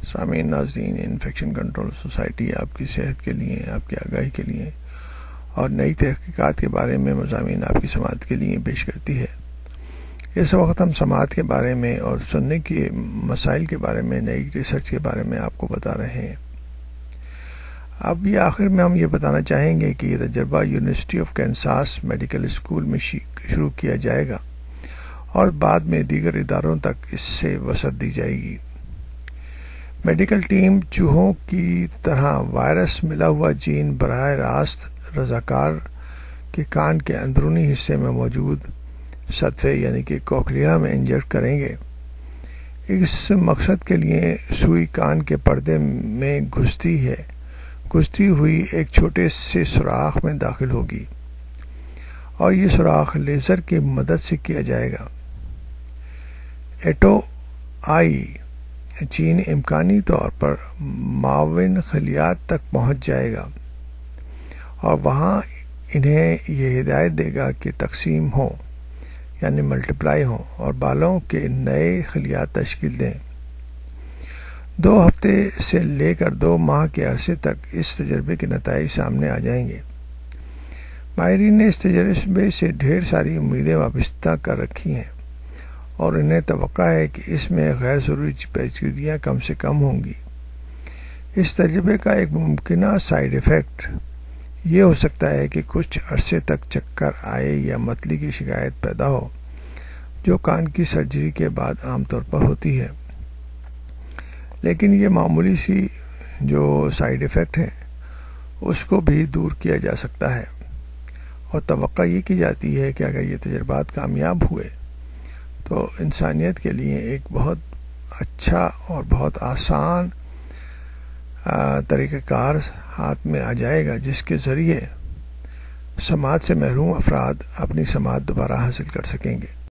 سامعین ناظرین، infection control society آپ کی صحت کے لیے، آپ کی آگاہی کے لیے اور نئی تحقیقات کے بارے میں مضامین آپ کی سماعت کے لیے پیش کرتی ہے۔ اس وقت ہم سماعت کے بارے میں اور سننے کے مسائل کے بارے میں، نئی ریسرچ کے بارے میں آپ کو بتا رہے ہیں۔ اب یہ آخر میں ہم یہ بتانا چاہیں گے کہ یہ تجربہ university of Kansas medical school میں شروع کیا جائے گا اور بعد میں دیگر اداروں تک اس سے وسعت دی جائے گی۔ میڈیکل ٹیم چوہوں کی طرح وائرس ملا ہوا جین براہ راست رضاکار کے کان کے اندرونی حصے میں موجود سطح یعنی کہ کوکلیا میں انجیکٹ کریں گے۔ اس مقصد کے لیے سوئی کان کے پردے میں گھستی ہوئی ایک چھوٹے سے سوراخ میں داخل ہوگی اور یہ سوراخ لیزر کی مدد سے کیا جائے گا۔ ایٹو آئی جین امکانی طور پر معاون خلیات تک پہنچ جائے گا اور وہاں انہیں یہ ہدایت دے گا کہ تقسیم ہوں یعنی ملٹیپلائی ہوں اور بالوں کے نئے خلیات تشکیل دیں۔ 2 ہفتے سے لے کر 2 ماہ کے عرصے تک اس تجربے کے نتائج سامنے آ جائیں گے۔ ماہرین نے اس تجربے سے ڈھیر ساری امیدیں وابستہ کر رکھی ہیں اور انہیں توقع ہے کہ اس میں غیر ضروری پیچیدگیاں کم سے کم ہوں گی۔ اس تجربے کا ایک ممکنہ سائیڈ ایفیکٹ یہ ہو سکتا ہے کہ کچھ عرصے تک چکر آئے یا متلی کی شکایت پیدا ہو، جو کان کی سرجری کے بعد عام طور پر ہوتی ہے، لیکن یہ معمولی سی جو سائیڈ ایفیکٹ ہیں اس کو بھی دور کیا جا سکتا ہے اور توقع یہ کی جاتی ہے کہ اگر یہ تجربات کامیاب ہوئے تو انسانیت کے لیے ایک بہت اچھا اور بہت آسان طریقہ کار ہاتھ میں آ جائے گا، جس کے ذریعے سماعت سے محروم افراد اپنی سماعت دوبارہ حاصل کر سکیں گے۔